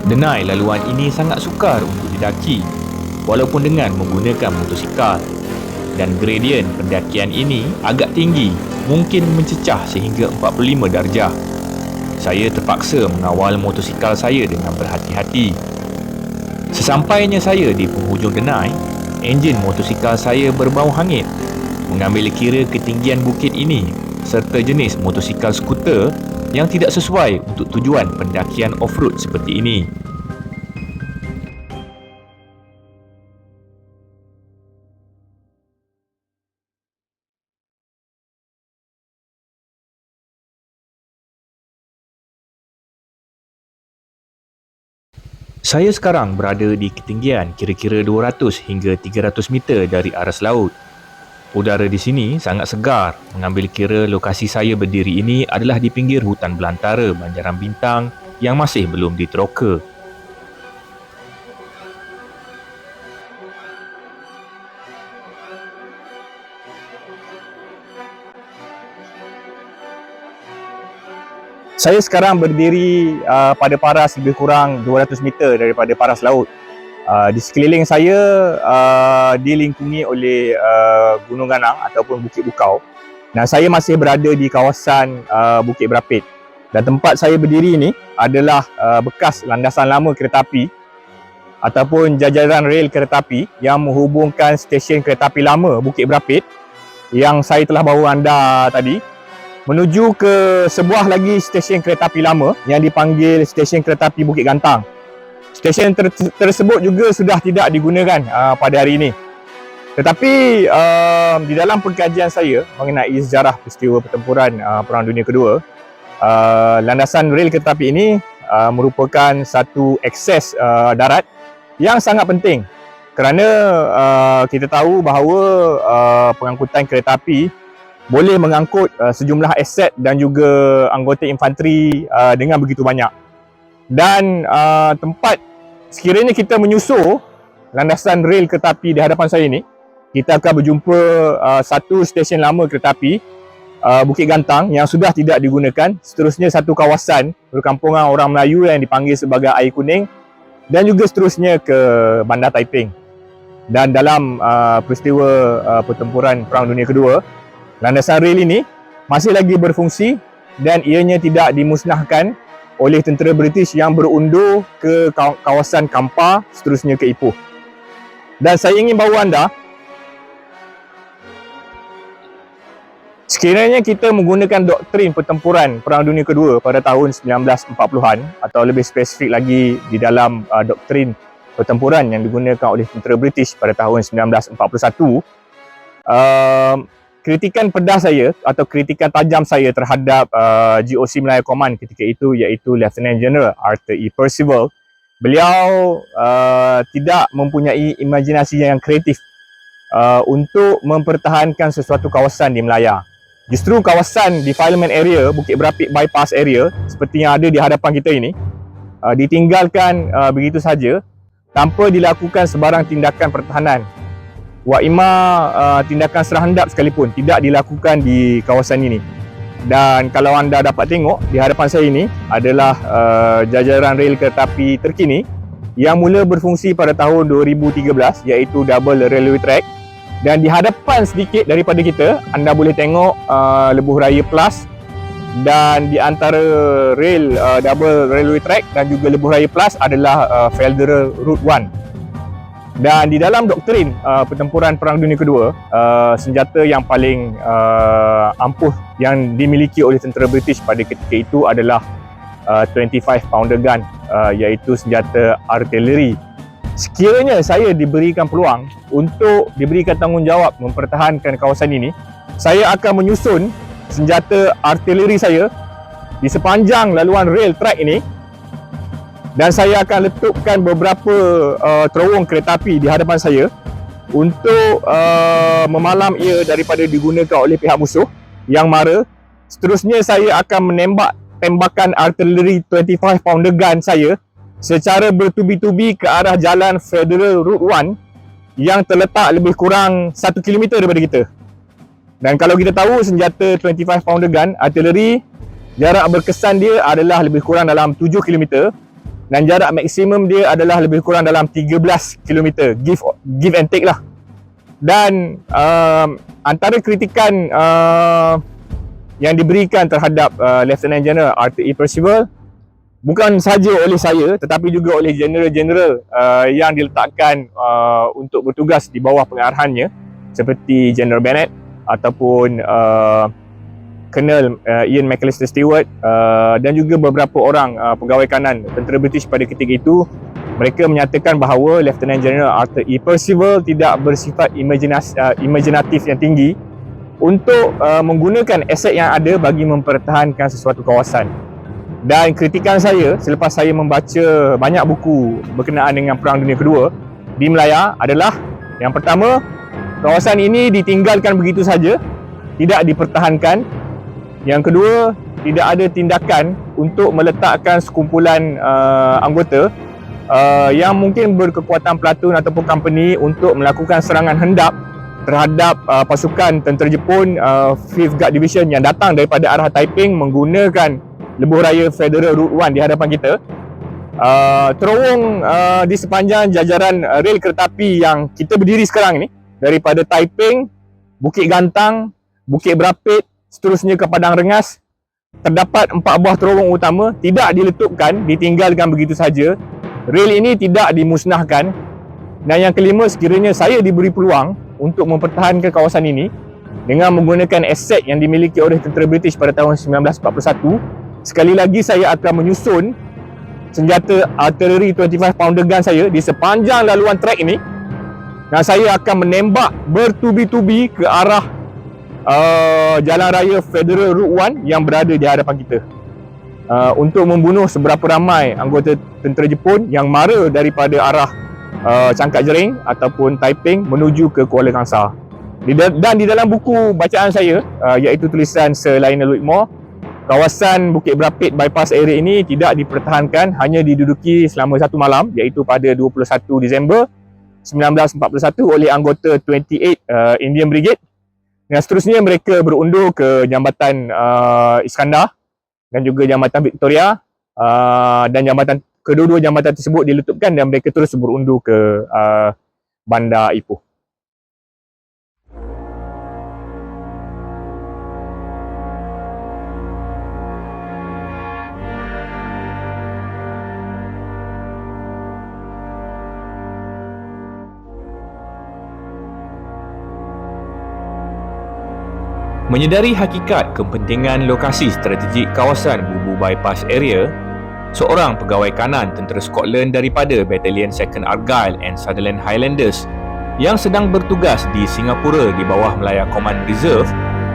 Denai laluan ini sangat sukar untuk didaki walaupun dengan menggunakan motosikal, dan gradien pendakian ini agak tinggi, mungkin mencecah sehingga 45 darjah. Saya terpaksa mengawal motosikal saya dengan berhati-hati. Sesampainya saya di penghujung denai, enjin motosikal saya berbau hangit. Mengambil kira ketinggian bukit ini serta jenis motosikal skuter yang tidak sesuai untuk tujuan pendakian off-road seperti ini. Saya sekarang berada di ketinggian kira-kira 200 hingga 300 meter dari aras laut. Udara di sini sangat segar, mengambil kira lokasi saya berdiri ini adalah di pinggir hutan belantara Banjaran Bintang yang masih belum diteroka. Saya sekarang berdiri pada paras lebih kurang 200 meter daripada paras laut. Di sekeliling saya dilingkungi oleh Gunung Ganang ataupun Bukit Bukau, dan saya masih berada di kawasan Bukit Berapit. Dan tempat saya berdiri ini adalah bekas landasan lama kereta api ataupun jajaran rel kereta api yang menghubungkan stesen kereta api lama Bukit Berapit yang saya telah bawa anda tadi menuju ke sebuah lagi stesen kereta api lama yang dipanggil stesen kereta api Bukit Gantang. Stesen tersebut juga sudah tidak digunakan pada hari ini. Tetapi di dalam pengkajian saya mengenai sejarah peristiwa pertempuran Perang Dunia Kedua, landasan rel kereta api ini merupakan satu akses darat yang sangat penting kerana kita tahu bahawa pengangkutan kereta api boleh mengangkut sejumlah aset dan juga anggota infanteri dengan begitu banyak. Dan tempat sekiranya kita menyusur landasan rel kereta api di hadapan saya ini, kita akan berjumpa satu stesen lama kereta api, Bukit Gantang, yang sudah tidak digunakan. Seterusnya satu kawasan perkampungan orang Melayu yang dipanggil sebagai Air Kuning, dan juga seterusnya ke Bandar Taiping. Dan dalam peristiwa pertempuran Perang Dunia Kedua, landasan rel ini masih lagi berfungsi dan ianya tidak dimusnahkan oleh tentera British yang berundur ke kawasan Kampar, seterusnya ke Ipoh. Dan saya ingin bawa anda, sekiranya kita menggunakan doktrin pertempuran Perang Dunia Kedua pada tahun 1940-an, atau lebih spesifik lagi di dalam doktrin pertempuran yang digunakan oleh tentera British pada tahun 1941, kritikan pedas saya atau kritikan tajam saya terhadap GOC Malaya Command ketika itu, iaitu Lieutenant General Arthur E. Percival, beliau tidak mempunyai imajinasi yang kreatif untuk mempertahankan sesuatu kawasan di Melaya. Justru kawasan defilement area, Bukit Berapit bypass area seperti yang ada di hadapan kita ini, ditinggalkan begitu saja tanpa dilakukan sebarang tindakan pertahanan. Wa ima tindakan serah hendap sekalipun tidak dilakukan di kawasan ini. Dan kalau anda dapat tengok, di hadapan saya ini adalah jajaran rel kereta api terkini yang mula berfungsi pada tahun 2013, iaitu double railway track. Dan di hadapan sedikit daripada kita, anda boleh tengok Lebuh Raya Plus, dan di antara rel double railway track dan juga Lebuh Raya Plus adalah Federal Route 1. Dan di dalam doktrin pertempuran Perang Dunia Kedua, senjata yang paling ampuh yang dimiliki oleh tentera British pada ketika itu adalah 25 pounder gun, iaitu senjata artileri. Sekiranya saya diberikan peluang untuk diberikan tanggungjawab mempertahankan kawasan ini, saya akan menyusun senjata artileri saya di sepanjang laluan rel track ini, dan saya akan letupkan beberapa terowong kereta api di hadapan saya untuk memalam ia daripada digunakan oleh pihak musuh yang mara. Seterusnya saya akan menembak tembakan artileri 25 pounder gun saya secara bertubi-tubi ke arah jalan Federal Route 1 yang terletak lebih kurang 1 km daripada kita. Dan kalau kita tahu senjata 25 pounder gun artileri, jarak berkesan dia adalah lebih kurang dalam 7 km, dan jarak maksimum dia adalah lebih kurang dalam 13 km, give and take lah. Dan antara kritikan yang diberikan terhadap Lieutenant General Arthur E. Percival bukan sahaja oleh saya tetapi juga oleh general-general yang diletakkan untuk bertugas di bawah pengarahannya, seperti General Bennett ataupun Colonel Ian McAllister Stewart, dan juga beberapa orang pegawai kanan tentera British pada ketika itu. Mereka menyatakan bahawa Lieutenant General Arthur E. Percival tidak bersifat imajinatif yang tinggi untuk menggunakan aset yang ada bagi mempertahankan sesuatu kawasan. Dan kritikan saya selepas saya membaca banyak buku berkenaan dengan Perang Dunia Kedua di Melaya adalah, yang pertama, kawasan ini ditinggalkan begitu saja, tidak dipertahankan. Yang kedua, tidak ada tindakan untuk meletakkan sekumpulan anggota yang mungkin berkekuatan platoon ataupun company untuk melakukan serangan hendap terhadap pasukan tentera Jepun 5th Guard Division yang datang daripada arah Taiping menggunakan Lebuh Raya Federal Route 1 di hadapan kita. Terowong di sepanjang jajaran rel kereta api yang kita berdiri sekarang ni, daripada Taiping, Bukit Gantang, Bukit Berapit, seterusnya ke Padang Rengas, terdapat 4 buah terowong utama, tidak diletupkan, ditinggalkan begitu saja. Rel ini tidak dimusnahkan. Dan yang kelima, sekiranya saya diberi peluang untuk mempertahankan kawasan ini dengan menggunakan aset yang dimiliki oleh tentera British pada tahun 1941, sekali lagi saya akan menyusun senjata artillery 25 pounder gun saya di sepanjang laluan trek ini, dan saya akan menembak bertubi-tubi ke arah jalan raya Federal Route 1 yang berada di hadapan kita, untuk membunuh seberapa ramai anggota tentera Jepun yang mara daripada arah Cangkat Jering ataupun Taiping menuju ke Kuala Kangsar. Dan di dalam buku bacaan saya, iaitu tulisan Sir Lionel Whitmore, kawasan Bukit Berapit bypass area ini tidak dipertahankan, hanya diduduki selama satu malam, iaitu pada 21 Disember 1941 oleh anggota 28 Indian Brigade, dan seterusnya mereka berundur ke Jambatan Iskandar dan juga Jambatan Victoria, dan kedua-dua jambatan tersebut diletupkan dan mereka terus berundur ke Bandar Ipoh. Menyedari hakikat kepentingan lokasi strategik kawasan Bubu Bypass Area, seorang pegawai kanan tentera Scotland daripada Battalion 2nd Argyll and Sutherland Highlanders yang sedang bertugas di Singapura di bawah Malaya Command Reserve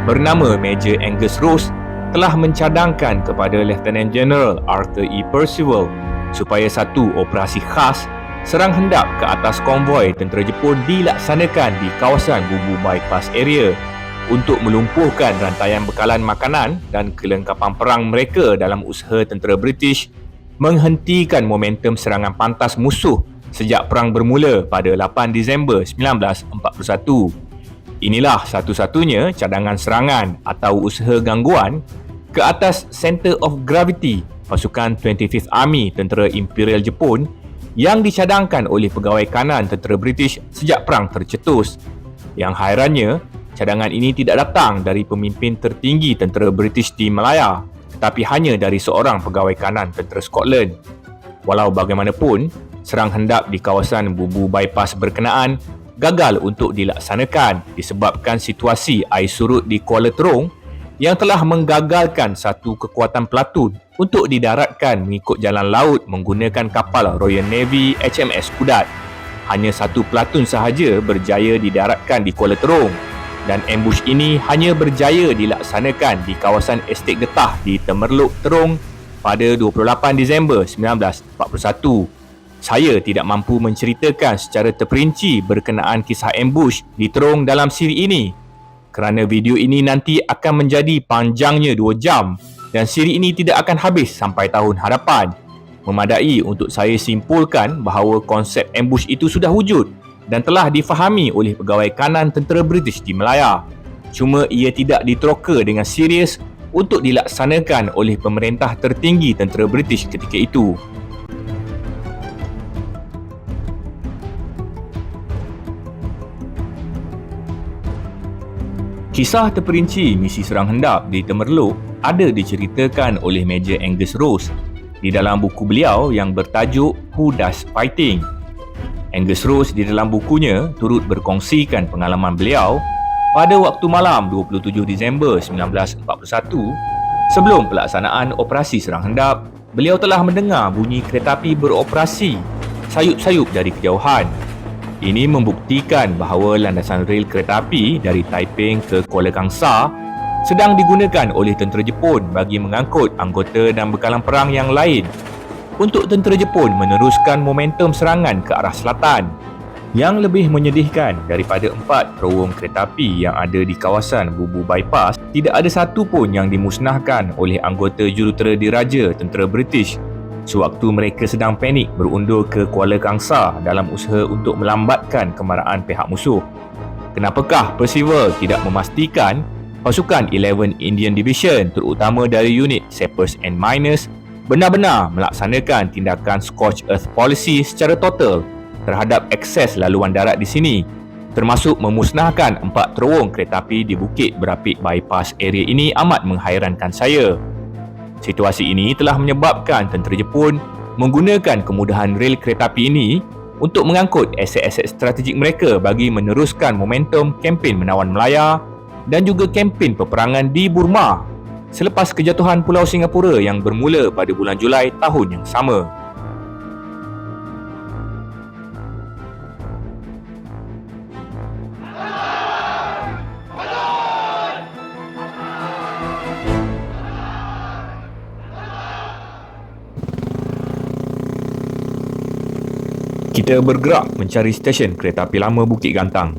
bernama Major Angus Rose telah mencadangkan kepada Lieutenant General Arthur E. Percival supaya satu operasi khas serang hendap ke atas konvoi tentera Jepun dilaksanakan di kawasan Bubu Bypass Area untuk melumpuhkan rantaian bekalan makanan dan kelengkapan perang mereka dalam usaha tentera British menghentikan momentum serangan pantas musuh sejak perang bermula pada 8 Disember 1941. Inilah satu-satunya cadangan serangan atau usaha gangguan ke atas Center of Gravity pasukan 25th Army Tentera Imperial Jepun yang dicadangkan oleh pegawai kanan tentera British sejak perang tercetus. Yang hairannya, cadangan ini tidak datang dari pemimpin tertinggi tentera British di Malaya, tetapi hanya dari seorang pegawai kanan tentera Scotland. Walau bagaimanapun, serang hendap di kawasan Bubu Bypass berkenaan gagal untuk dilaksanakan disebabkan situasi air surut di Kuala Terong yang telah menggagalkan satu kekuatan pelatun untuk didaratkan mengikut jalan laut menggunakan kapal Royal Navy HMS Kudat. Hanya satu pelatun sahaja berjaya didaratkan di Kuala Terong, dan ambush ini hanya berjaya dilaksanakan di kawasan Estate Getah di Temerloh Terong pada 28 Disember 1941. Saya tidak mampu menceritakan secara terperinci berkenaan kisah ambush di Terong dalam siri ini kerana video ini nanti akan menjadi panjangnya 2 jam dan siri ini tidak akan habis sampai tahun hadapan. Memadai untuk saya simpulkan bahawa konsep ambush itu sudah wujud dan telah difahami oleh pegawai kanan tentera British di Malaya. Cuma ia tidak diteroka dengan serius untuk dilaksanakan oleh pemerintah tertinggi tentera British ketika itu. Kisah terperinci misi serang hendap di Temerloh ada diceritakan oleh Major Angus Rose di dalam buku beliau yang bertajuk Who Does Fighting. Angus Rose di dalam bukunya turut berkongsikan pengalaman beliau pada waktu malam 27 Disember 1941 sebelum pelaksanaan operasi serang hendap. Beliau telah mendengar bunyi kereta api beroperasi sayup-sayup dari kejauhan. Ini membuktikan bahawa landasan rel kereta api dari Taiping ke Kuala Kangsar sedang digunakan oleh tentera Jepun bagi mengangkut anggota dan bekalan perang yang lain untuk tentera Jepun meneruskan momentum serangan ke arah selatan. Yang lebih menyedihkan daripada 4 terowong kereta api yang ada di kawasan Bubu Bypass, tidak ada satu pun yang dimusnahkan oleh anggota jurutera diraja tentera British sewaktu mereka sedang panik berundur ke Kuala Kangsar dalam usaha untuk melambatkan kemarahan pihak musuh. Kenapakah Percival tidak memastikan pasukan 11 Indian Division terutama dari unit Sappers and Miners benar-benar melaksanakan tindakan Scorched Earth Policy secara total terhadap akses laluan darat di sini, termasuk memusnahkan 4 terowong kereta api di Bukit Berapit Bypass area ini amat menghairankan saya. Situasi ini telah menyebabkan tentera Jepun menggunakan kemudahan rel kereta api ini untuk mengangkut aset-aset strategik mereka bagi meneruskan momentum kempen menawan Melaya dan juga kempen peperangan di Burma selepas kejatuhan Pulau Singapura yang bermula pada bulan Julai tahun yang sama. Kita bergerak mencari stesen kereta api lama Bukit Gantang.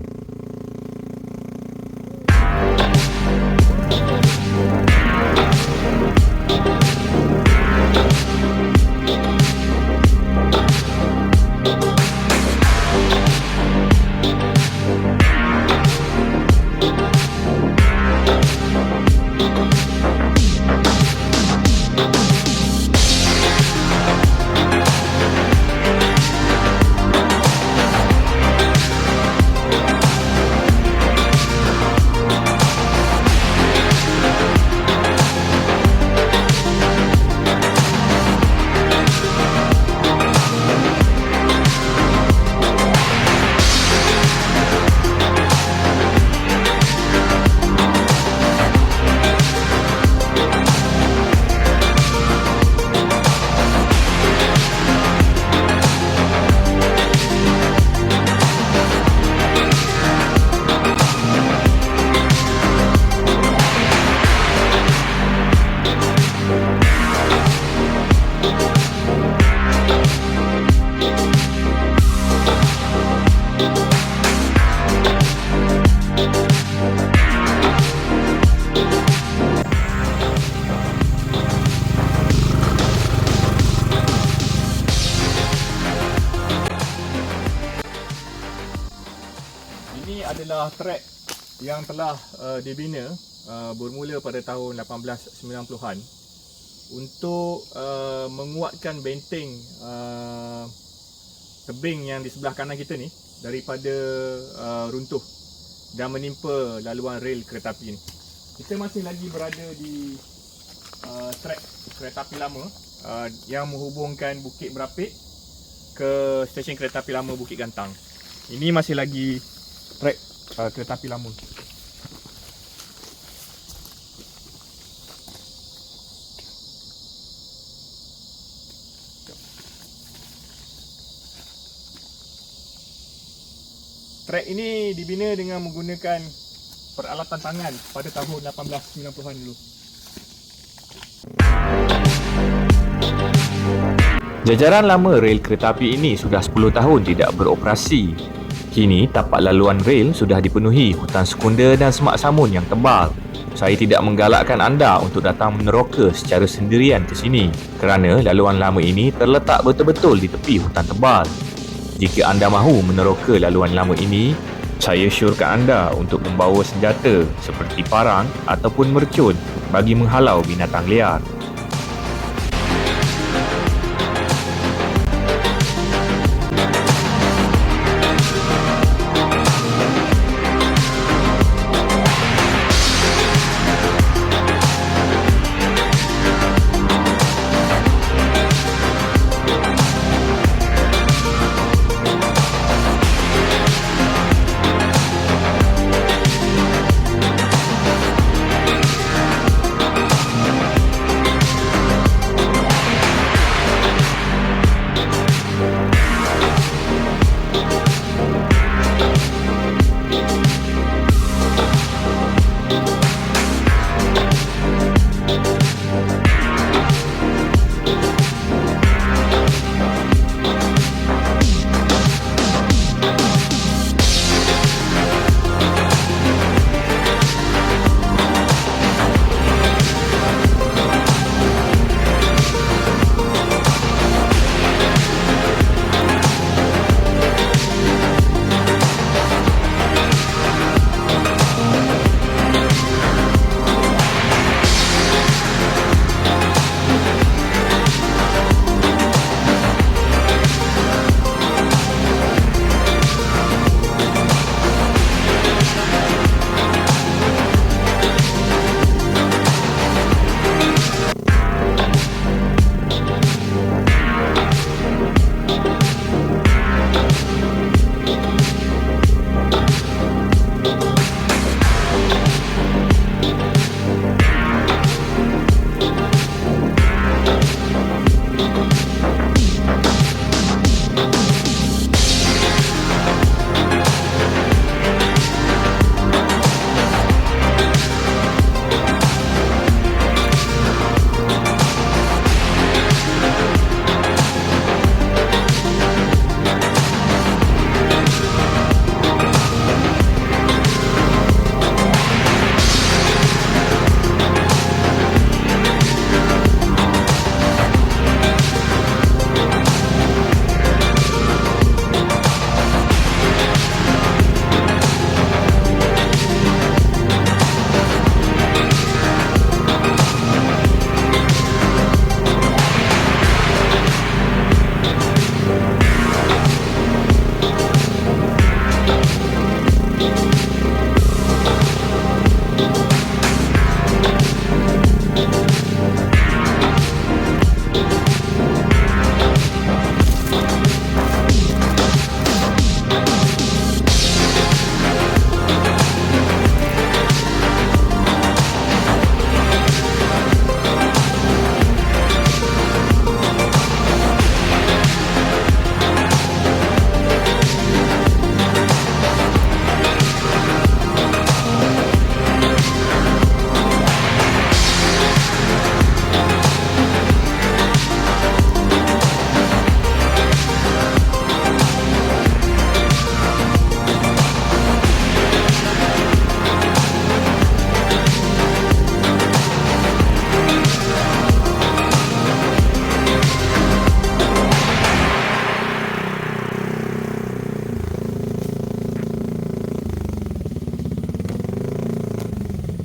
Ini adalah trek yang telah dibina bermula pada tahun 1890-an untuk menguatkan benteng tebing yang di sebelah kanan kita ni daripada runtuh dan menimpa laluan rel kereta api ni. Kita masih lagi berada di trek kereta api lama yang menghubungkan Bukit Berapit ke stesen kereta api lama Bukit Gantang. Ini masih lagi trek kereta api lama. Trek ini dibina dengan menggunakan peralatan tangan pada tahun 1890-an dulu. Jajaran lama rel kereta api ini sudah 10 tahun tidak beroperasi. Kini, tapak laluan rel sudah dipenuhi hutan sekunder dan semak samun yang tebal. Saya tidak menggalakkan anda untuk datang meneroka secara sendirian ke sini kerana laluan lama ini terletak betul-betul di tepi hutan tebal. Jika anda mahu meneroka laluan lama ini, saya syorkan anda untuk membawa senjata seperti parang ataupun mercun bagi menghalau binatang liar.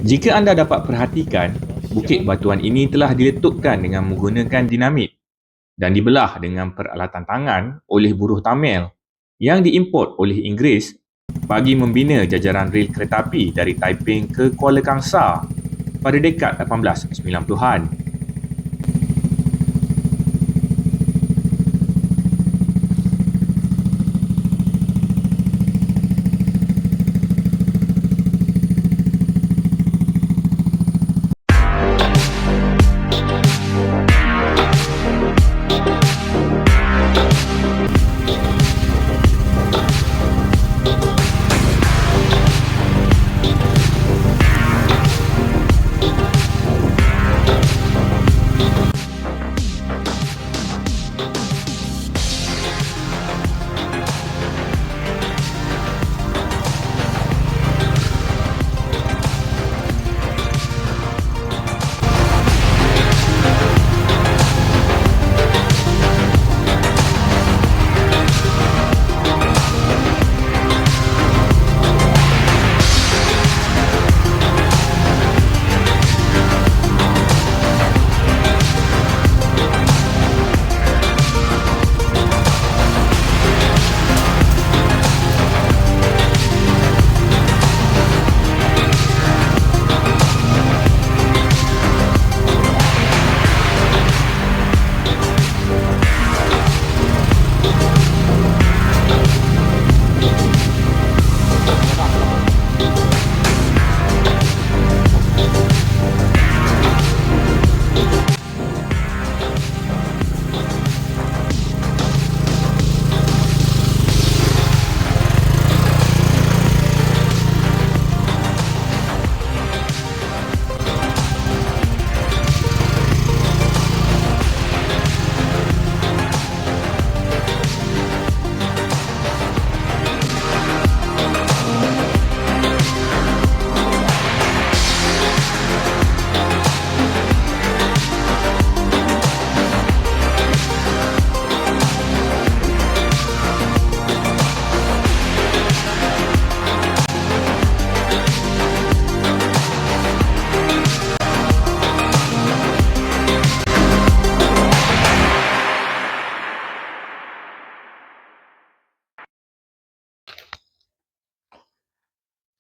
Jika anda dapat perhatikan, bukit batuan ini telah diletupkan dengan menggunakan dinamit dan dibelah dengan peralatan tangan oleh buruh Tamil yang diimport oleh Inggeris bagi membina jajaran rel kereta api dari Taiping ke Kuala Kangsar pada dekad 1890-an.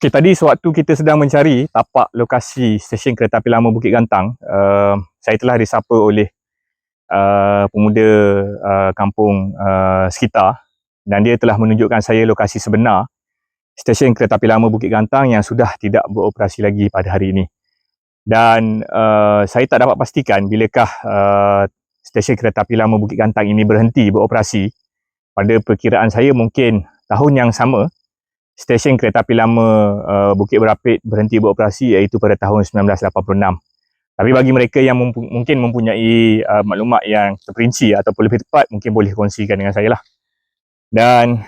Okay, tadi sewaktu kita sedang mencari tapak lokasi stesen kereta api lama Bukit Gantang, saya telah disapa oleh pemuda kampung sekitar dan dia telah menunjukkan saya lokasi sebenar stesen kereta api lama Bukit Gantang yang sudah tidak beroperasi lagi pada hari ini. Dan saya tak dapat pastikan bilakah stesen kereta api lama Bukit Gantang ini berhenti beroperasi. Pada perkiraan saya mungkin tahun yang sama stesen kereta api lama Bukit Berapit berhenti beroperasi, iaitu pada tahun 1986. Tapi bagi mereka yang mungkin mempunyai maklumat yang terperinci ataupun lebih tepat, mungkin boleh kongsikan dengan saya lah. Dan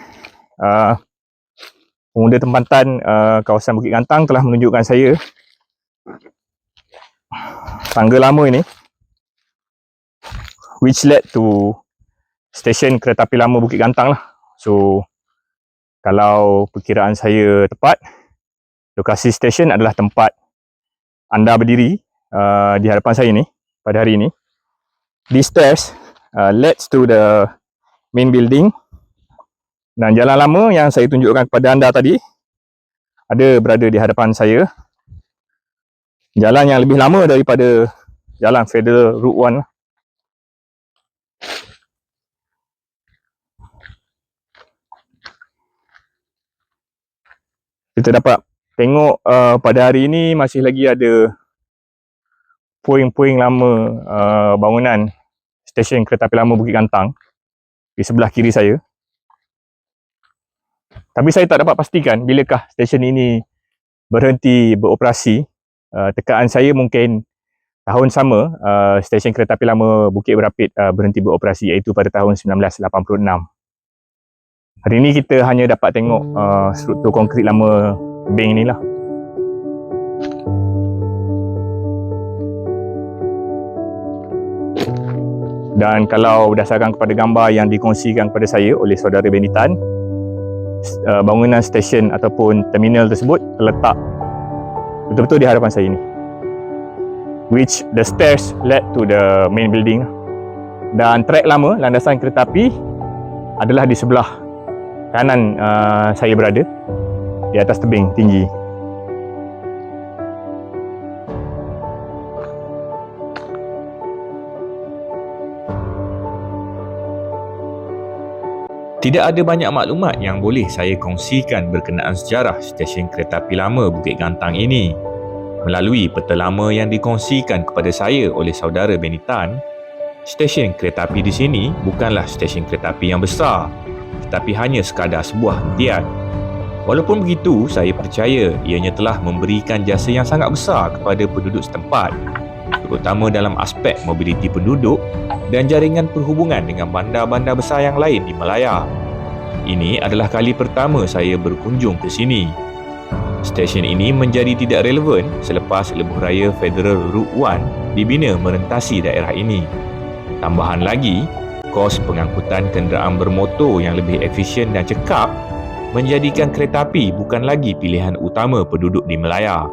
pemuda tempatan kawasan Bukit Gantang telah menunjukkan saya tangga lama ini, which led to stesen kereta api lama Bukit Gantang lah. So kalau perkiraan saya tepat, lokasi stesen adalah tempat anda berdiri di hadapan saya ni pada hari ini. These stairs leads to the main building, dan jalan lama yang saya tunjukkan kepada anda tadi ada berada di hadapan saya. Jalan yang lebih lama daripada jalan Federal Route 1. Kita dapat tengok pada hari ini masih lagi ada puing-puing lama bangunan stesen kereta api lama Bukit Gantang di sebelah kiri saya. Tapi saya tak dapat pastikan bilakah stesen ini berhenti beroperasi. Tekaan saya mungkin tahun sama stesen kereta api lama Bukit Berapit berhenti beroperasi, iaitu pada tahun 1986. Hari ini kita hanya dapat tengok struktur konkrit lama bank ni lah. Dan kalau berdasarkan kepada gambar yang dikongsikan kepada saya oleh saudara Benny Tan, bangunan stesen ataupun terminal tersebut terletak betul-betul di hadapan saya ni. Which the stairs led to the main building. Dan trek lama landasan kereta api adalah di sebelah kanan saya berada, di atas tebing tinggi. Tidak ada banyak maklumat yang boleh saya kongsikan berkenaan sejarah stesen kereta api lama Bukit Gantang ini. Melalui peta lama yang dikongsikan kepada saya oleh saudara Benny Tan, stesen kereta api di sini bukanlah stesen kereta api yang besar, tetapi hanya sekadar sebuah hentian. Walaupun begitu, saya percaya ianya telah memberikan jasa yang sangat besar kepada penduduk setempat, terutama dalam aspek mobiliti penduduk dan jaringan perhubungan dengan bandar-bandar besar yang lain di Malaya. Ini adalah kali pertama saya berkunjung ke sini. Stesen ini menjadi tidak relevan selepas Lebuh Raya Federal Route 1 dibina merentasi daerah ini. Tambahan lagi, kos pengangkutan kenderaan bermotor yang lebih efisien dan cekap menjadikan kereta api bukan lagi pilihan utama penduduk di Malaya.